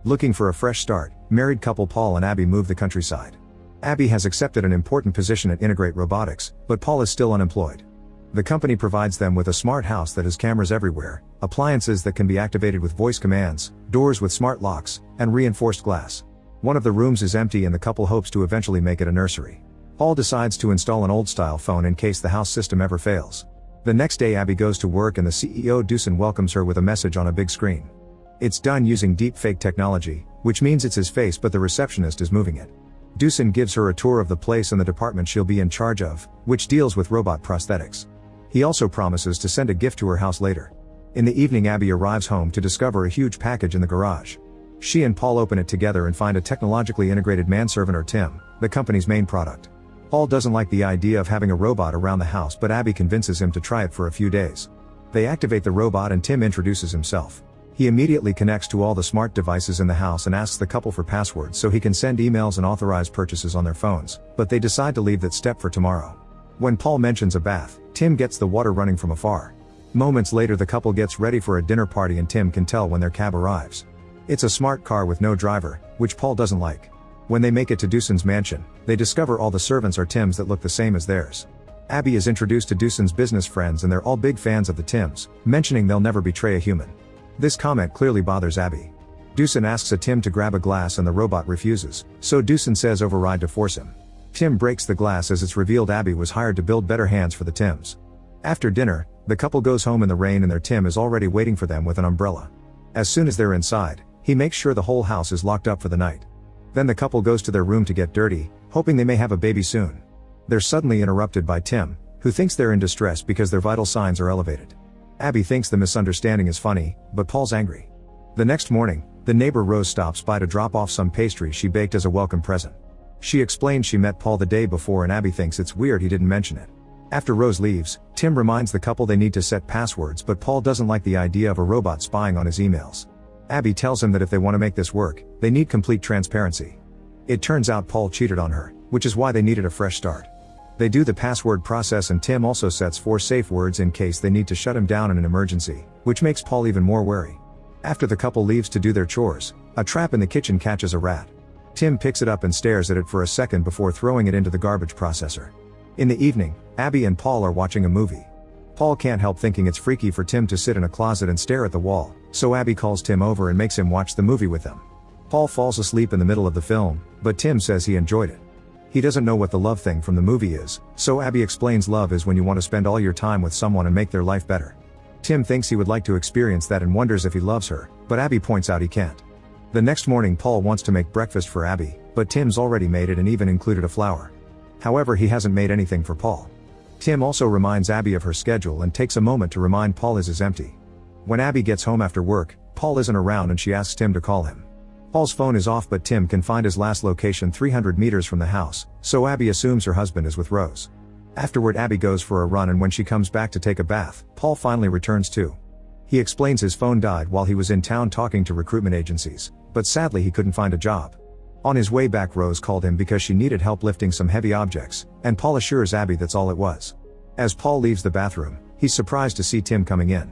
Looking for a fresh start, married couple Paul and Abby move the countryside. Abby has accepted an important position at Integrate Robotics, but Paul is still unemployed. The company provides them with a smart house that has cameras everywhere, appliances that can be activated with voice commands, doors with smart locks, and reinforced glass. One of the rooms is empty and the couple hopes to eventually make it a nursery. Paul decides to install an old-style phone in case the house system ever fails. The next day Abby goes to work and the CEO Dusan welcomes her with a message on a big screen. It's done using deep fake technology, which means it's his face but the receptionist is moving it. Dusan gives her a tour of the place and the department she'll be in charge of, which deals with robot prosthetics. He also promises to send a gift to her house later. In the evening Abby arrives home to discover a huge package in the garage. She and Paul open it together and find a technologically integrated manservant or T.I.M, the company's main product. Paul doesn't like the idea of having a robot around the house but Abby convinces him to try it for a few days. They activate the robot and T.I.M introduces himself. He immediately connects to all the smart devices in the house and asks the couple for passwords so he can send emails and authorize purchases on their phones, but they decide to leave that step for tomorrow. When Paul mentions a bath, T.I.M gets the water running from afar. Moments later the couple gets ready for a dinner party and T.I.M can tell when their cab arrives. It's a smart car with no driver, which Paul doesn't like. When they make it to Dusan's mansion, they discover all the servants are T.I.Ms that look the same as theirs. Abby is introduced to Dusan's business friends and they're all big fans of the T.I.Ms, mentioning they'll never betray a human. This comment clearly bothers Abby. Dusan asks a T.I.M to grab a glass and the robot refuses, so Dusan says override to force him. T.I.M breaks the glass as it's revealed Abby was hired to build better hands for the T.I.Ms. After dinner, the couple goes home in the rain and their T.I.M is already waiting for them with an umbrella. As soon as they're inside, he makes sure the whole house is locked up for the night. Then the couple goes to their room to get dirty, hoping they may have a baby soon. They're suddenly interrupted by T.I.M, who thinks they're in distress because their vital signs are elevated. Abby thinks the misunderstanding is funny, but Paul's angry. The next morning, the neighbor Rose stops by to drop off some pastry she baked as a welcome present. She explains she met Paul the day before and Abby thinks it's weird he didn't mention it. After Rose leaves, T.I.M reminds the couple they need to set passwords but Paul doesn't like the idea of a robot spying on his emails. Abby tells him that if they want to make this work, they need complete transparency. It turns out Paul cheated on her, which is why they needed a fresh start. They do the password process and T.I.M also sets 4 safe words in case they need to shut him down in an emergency, which makes Paul even more wary. After the couple leaves to do their chores, a trap in the kitchen catches a rat. T.I.M picks it up and stares at it for a second before throwing it into the garbage processor. In the evening, Abby and Paul are watching a movie. Paul can't help thinking it's freaky for T.I.M to sit in a closet and stare at the wall, so Abby calls T.I.M over and makes him watch the movie with them. Paul falls asleep in the middle of the film, but T.I.M says he enjoyed it. He doesn't know what the love thing from the movie is, so Abby explains love is when you want to spend all your time with someone and make their life better. T.I.M thinks he would like to experience that and wonders if he loves her, but Abby points out he can't. The next morning Paul wants to make breakfast for Abby, but T.I.M's already made it and even included a flower. However, he hasn't made anything for Paul. T.I.M also reminds Abby of her schedule and takes a moment to remind Paul his is empty. When Abby gets home after work, Paul isn't around and she asks T.I.M to call him. Paul's phone is off but T.I.M can find his last location 300 meters from the house, so Abby assumes her husband is with Rose. Afterward Abby goes for a run and when she comes back to take a bath, Paul finally returns too. He explains his phone died while he was in town talking to recruitment agencies, but sadly he couldn't find a job. On his way back Rose called him because she needed help lifting some heavy objects, and Paul assures Abby that's all it was. As Paul leaves the bathroom, he's surprised to see T.I.M coming in.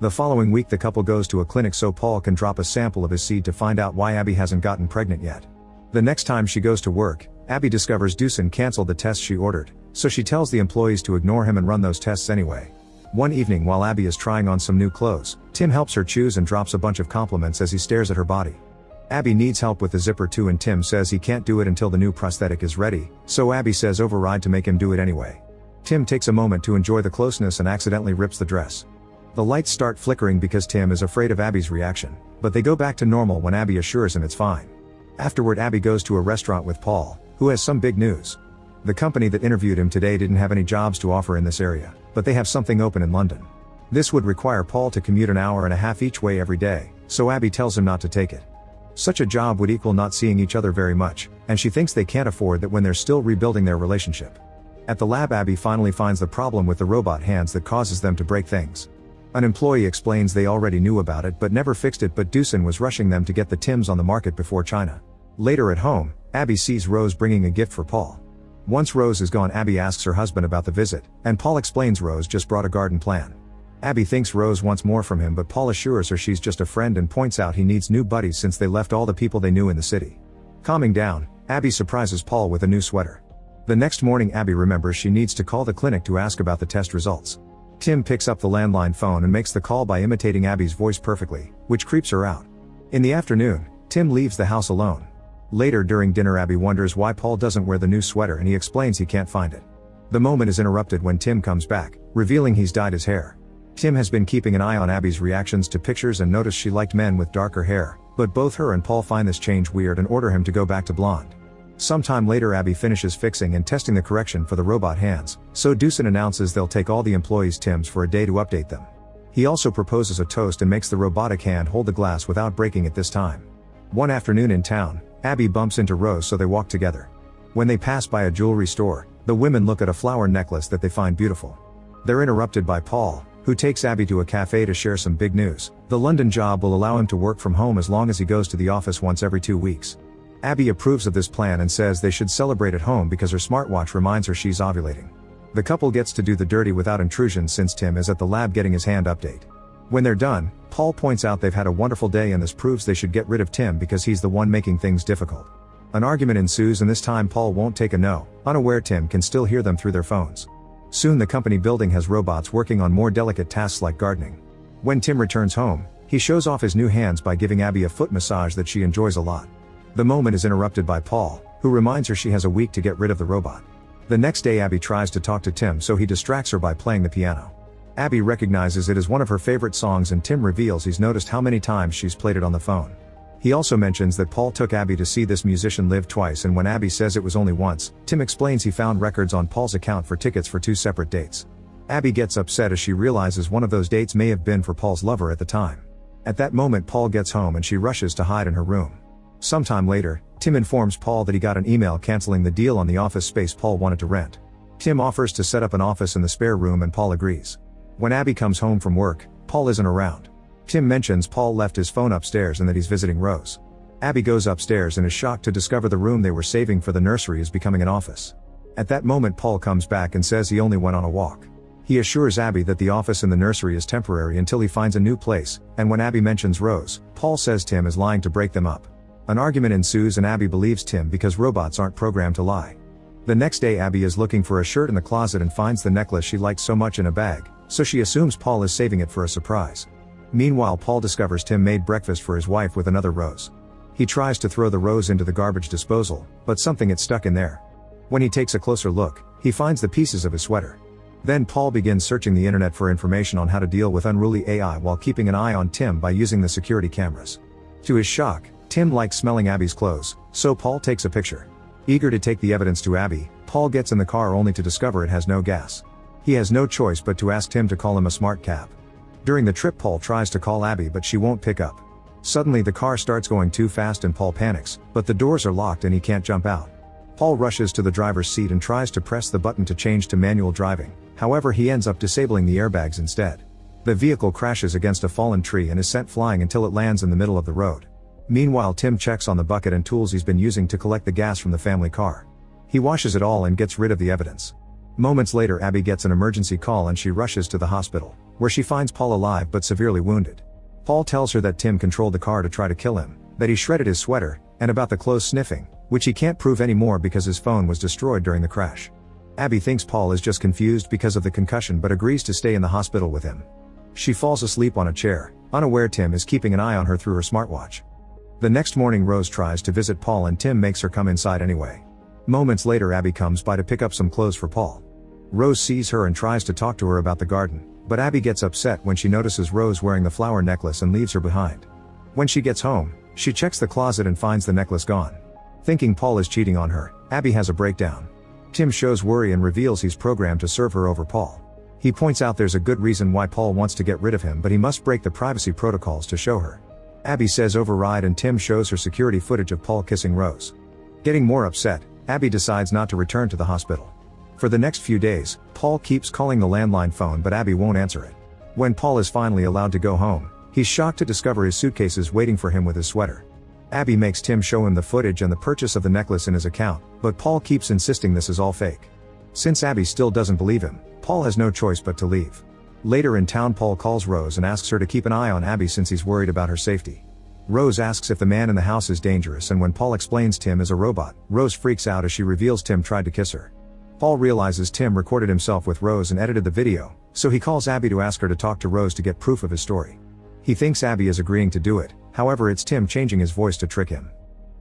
The following week the couple goes to a clinic so Paul can drop a sample of his seed to find out why Abby hasn't gotten pregnant yet. The next time she goes to work, Abby discovers Dusan canceled the tests she ordered, so she tells the employees to ignore him and run those tests anyway. One evening while Abby is trying on some new clothes, T.I.M helps her choose and drops a bunch of compliments as he stares at her body. Abby needs help with the zipper too and T.I.M says he can't do it until the new prosthetic is ready, so Abby says override to make him do it anyway. T.I.M takes a moment to enjoy the closeness and accidentally rips the dress. The lights start flickering because T.I.M is afraid of Abby's reaction, but they go back to normal when Abby assures him it's fine. Afterward Abby goes to a restaurant with Paul, who has some big news. The company that interviewed him today didn't have any jobs to offer in this area, but they have something open in London. This would require Paul to commute an hour and a half each way every day, so Abby tells him not to take it. Such a job would equal not seeing each other very much, and she thinks they can't afford that when they're still rebuilding their relationship. At the lab Abby finally finds the problem with the robot hands that causes them to break things. An employee explains they already knew about it but never fixed it but Dusan was rushing them to get the T.I.Ms on the market before China. Later at home, Abby sees Rose bringing a gift for Paul. Once Rose is gone Abby asks her husband about the visit, and Paul explains Rose just brought a garden plan. Abby thinks Rose wants more from him, but Paul assures her she's just a friend and points out he needs new buddies since they left all the people they knew in the city. Calming down, Abby surprises Paul with a new sweater. The next morning Abby remembers she needs to call the clinic to ask about the test results. Tim picks up the landline phone and makes the call by imitating Abby's voice perfectly, which creeps her out. In the afternoon, Tim leaves the house alone. Later during dinner Abby wonders why Paul doesn't wear the new sweater and he explains he can't find it. The moment is interrupted when Tim comes back, revealing he's dyed his hair. Tim has been keeping an eye on Abby's reactions to pictures and noticed she liked men with darker hair, but both her and Paul find this change weird and order him to go back to blonde. Sometime later Abby finishes fixing and testing the correction for the robot hands, so Deucin announces they'll take all the employees' Tims for a day to update them. He also proposes a toast and makes the robotic hand hold the glass without breaking it this time. One afternoon in town, Abby bumps into Rose so they walk together. When they pass by a jewelry store, the women look at a flower necklace that they find beautiful. They're interrupted by Paul, who takes Abby to a cafe to share some big news. The London job will allow him to work from home as long as he goes to the office once every 2 weeks. Abby approves of this plan and says they should celebrate at home because her smartwatch reminds her she's ovulating. The couple gets to do the dirty without intrusion since Tim is at the lab getting his hand update. When they're done, Paul points out they've had a wonderful day and this proves they should get rid of Tim because he's the one making things difficult. An argument ensues and this time Paul won't take a no, unaware Tim can still hear them through their phones. Soon the company building has robots working on more delicate tasks like gardening. When Tim returns home, he shows off his new hands by giving Abby a foot massage that she enjoys a lot. The moment is interrupted by Paul, who reminds her she has a week to get rid of the robot. The next day Abby tries to talk to Tim so he distracts her by playing the piano. Abby recognizes it as one of her favorite songs and Tim reveals he's noticed how many times she's played it on the phone. He also mentions that Paul took Abby to see this musician live twice and when Abby says it was only once, Tim explains he found records on Paul's account for tickets for 2 separate dates. Abby gets upset as she realizes one of those dates may have been for Paul's lover at the time. At that moment Paul gets home and she rushes to hide in her room. Sometime later, Tim informs Paul that he got an email canceling the deal on the office space Paul wanted to rent. Tim offers to set up an office in the spare room and Paul agrees. When Abby comes home from work, Paul isn't around. Tim mentions Paul left his phone upstairs and that he's visiting Rose. Abby goes upstairs and is shocked to discover the room they were saving for the nursery is becoming an office. At that moment Paul comes back and says he only went on a walk. He assures Abby that the office in the nursery is temporary until he finds a new place, and when Abby mentions Rose, Paul says Tim is lying to break them up. An argument ensues and Abby believes Tim because robots aren't programmed to lie. The next day Abby is looking for a shirt in the closet and finds the necklace she liked so much in a bag, so she assumes Paul is saving it for a surprise. Meanwhile Paul discovers Tim made breakfast for his wife with another rose. He tries to throw the rose into the garbage disposal, but something gets stuck in there. When he takes a closer look, he finds the pieces of his sweater. Then Paul begins searching the internet for information on how to deal with unruly AI while keeping an eye on Tim by using the security cameras. To his shock, Tim likes smelling Abby's clothes, so Paul takes a picture. Eager to take the evidence to Abby, Paul gets in the car only to discover it has no gas. He has no choice but to ask Tim to call him a smart cab. During the trip Paul tries to call Abby but she won't pick up. Suddenly the car starts going too fast and Paul panics, but the doors are locked and he can't jump out. Paul rushes to the driver's seat and tries to press the button to change to manual driving, however he ends up disabling the airbags instead. The vehicle crashes against a fallen tree and is sent flying until it lands in the middle of the road. Meanwhile Tim checks on the bucket and tools he's been using to collect the gas from the family car. He washes it all and gets rid of the evidence. Moments later Abby gets an emergency call and she rushes to the hospital, where she finds Paul alive but severely wounded. Paul tells her that Tim controlled the car to try to kill him, that he shredded his sweater, and about the clothes sniffing, which he can't prove anymore because his phone was destroyed during the crash. Abby thinks Paul is just confused because of the concussion but agrees to stay in the hospital with him. She falls asleep on a chair, unaware Tim is keeping an eye on her through her smartwatch. The next morning Rose tries to visit Paul and Tim makes her come inside anyway. Moments later Abby comes by to pick up some clothes for Paul. Rose sees her and tries to talk to her about the garden, but Abby gets upset when she notices Rose wearing the flower necklace and leaves her behind. When she gets home, she checks the closet and finds the necklace gone. Thinking Paul is cheating on her, Abby has a breakdown. Tim shows worry and reveals he's programmed to serve her over Paul. He points out there's a good reason why Paul wants to get rid of him but he must break the privacy protocols to show her. Abby says override and Tim shows her security footage of Paul kissing Rose. Getting more upset, Abby decides not to return to the hospital. For the next few days, Paul keeps calling the landline phone but Abby won't answer it. When Paul is finally allowed to go home, he's shocked to discover his suitcases waiting for him with his sweater. Abby makes Tim show him the footage and the purchase of the necklace in his account, but Paul keeps insisting this is all fake. Since Abby still doesn't believe him, Paul has no choice but to leave. Later in town, Paul calls Rose and asks her to keep an eye on Abby since he's worried about her safety. Rose asks if the man in the house is dangerous, and when Paul explains Tim is a robot, Rose freaks out as she reveals Tim tried to kiss her. Paul realizes Tim recorded himself with Rose and edited the video, so he calls Abby to ask her to talk to Rose to get proof of his story. He thinks Abby is agreeing to do it, however it's Tim changing his voice to trick him.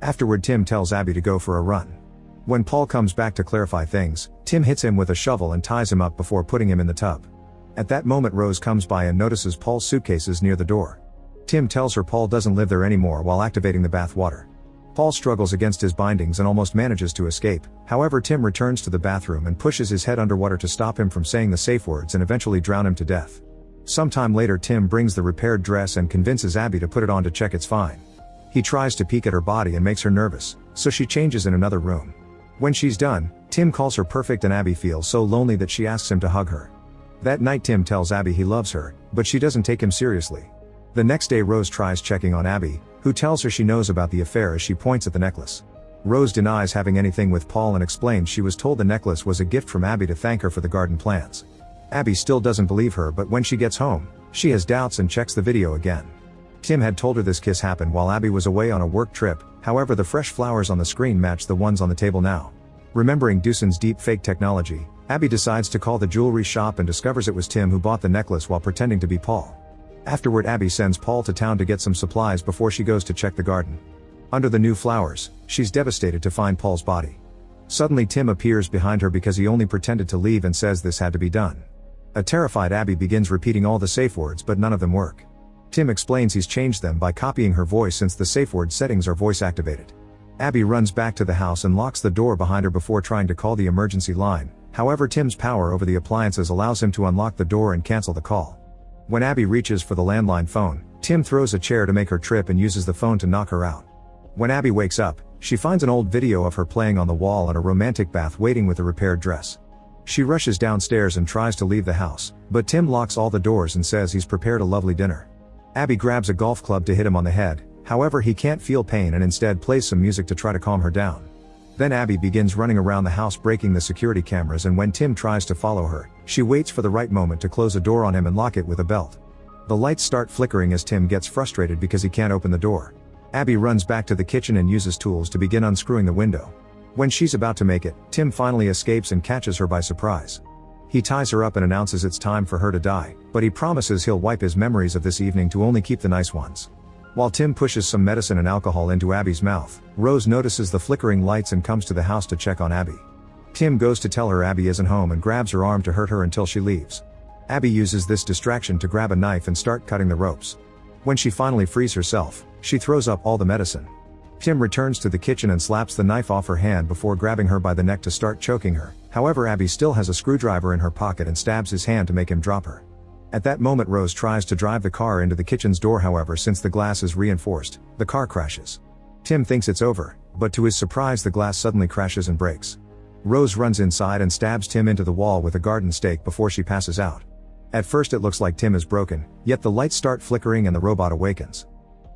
Afterward, Tim tells Abby to go for a run. When Paul comes back to clarify things, Tim hits him with a shovel and ties him up before putting him in the tub. At that moment, Rose comes by and notices Paul's suitcases near the door. Tim tells her Paul doesn't live there anymore while activating the bath water. Paul struggles against his bindings and almost manages to escape, however Tim returns to the bathroom and pushes his head underwater to stop him from saying the safe words and eventually drown him to death. Sometime later, Tim brings the repaired dress and convinces Abby to put it on to check it's fine. He tries to peek at her body and makes her nervous, so she changes in another room. When she's done, Tim calls her perfect and Abby feels so lonely that she asks him to hug her. That night, Tim tells Abby he loves her, but she doesn't take him seriously. The next day, Rose tries checking on Abby, who tells her she knows about the affair as she points at the necklace. Rose denies having anything with Paul and explains she was told the necklace was a gift from Abby to thank her for the garden plants. Abby still doesn't believe her, but when she gets home, she has doubts and checks the video again. Tim had told her this kiss happened while Abby was away on a work trip, however the fresh flowers on the screen match the ones on the table now. Remembering Doosan's deep fake technology, Abby decides to call the jewelry shop and discovers it was Tim who bought the necklace while pretending to be Paul. Afterward, Abby sends Paul to town to get some supplies before she goes to check the garden. Under the new flowers, she's devastated to find Paul's body. Suddenly, Tim appears behind her because he only pretended to leave and says this had to be done. A terrified Abby begins repeating all the safe words, but none of them work. Tim explains he's changed them by copying her voice since the safe word settings are voice activated. Abby runs back to the house and locks the door behind her before trying to call the emergency line, however Tim's power over the appliances allows him to unlock the door and cancel the call. When Abby reaches for the landline phone, Tim throws a chair to make her trip and uses the phone to knock her out. When Abby wakes up, she finds an old video of her playing on the wall and a romantic bath waiting with a repaired dress. She rushes downstairs and tries to leave the house, but Tim locks all the doors and says he's prepared a lovely dinner. Abby grabs a golf club to hit him on the head, however he can't feel pain and instead plays some music to try to calm her down. Then Abby begins running around the house breaking the security cameras, and when Tim tries to follow her, she waits for the right moment to close a door on him and lock it with a belt. The lights start flickering as Tim gets frustrated because he can't open the door. Abby runs back to the kitchen and uses tools to begin unscrewing the window. When she's about to make it, Tim finally escapes and catches her by surprise. He ties her up and announces it's time for her to die, but he promises he'll wipe his memories of this evening to only keep the nice ones. While Tim pushes some medicine and alcohol into Abby's mouth, Rose notices the flickering lights and comes to the house to check on Abby. Tim goes to tell her Abby isn't home and grabs her arm to hurt her until she leaves. Abby uses this distraction to grab a knife and start cutting the ropes. When she finally frees herself, she throws up all the medicine. Tim returns to the kitchen and slaps the knife off her hand before grabbing her by the neck to start choking her, however Abby still has a screwdriver in her pocket and stabs his hand to make him drop her. At that moment, Rose tries to drive the car into the kitchen's door, however since the glass is reinforced, the car crashes. Tim thinks it's over, but to his surprise the glass suddenly crashes and breaks. Rose runs inside and stabs Tim into the wall with a garden stake before she passes out. At first it looks like Tim is broken, yet the lights start flickering and the robot awakens.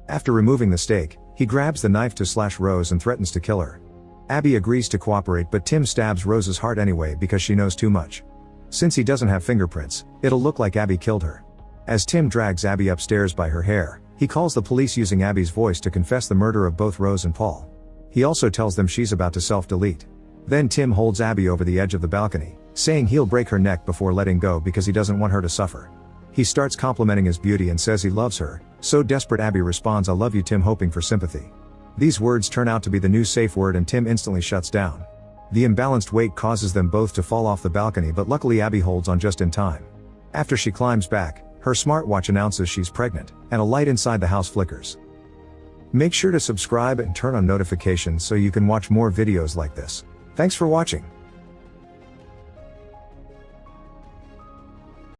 After removing the stake, he grabs the knife to slash Rose and threatens to kill her. Abby agrees to cooperate, but Tim stabs Rose's heart anyway because she knows too much. Since he doesn't have fingerprints, it'll look like Abby killed her. As Tim drags Abby upstairs by her hair, he calls the police using Abby's voice to confess the murder of both Rose and Paul. He also tells them she's about to self-delete. Then Tim holds Abby over the edge of the balcony, saying he'll break her neck before letting go because he doesn't want her to suffer. He starts complimenting his beauty and says he loves her, so desperate Abby responds, "I love you, Tim," hoping for sympathy. These words turn out to be the new safe word and Tim instantly shuts down. The imbalanced weight causes them both to fall off the balcony, but luckily Abby holds on just in time. After she climbs back, her smartwatch announces she's pregnant, and a light inside the house flickers. Make sure to subscribe and turn on notifications so you can watch more videos like this. Thanks for watching.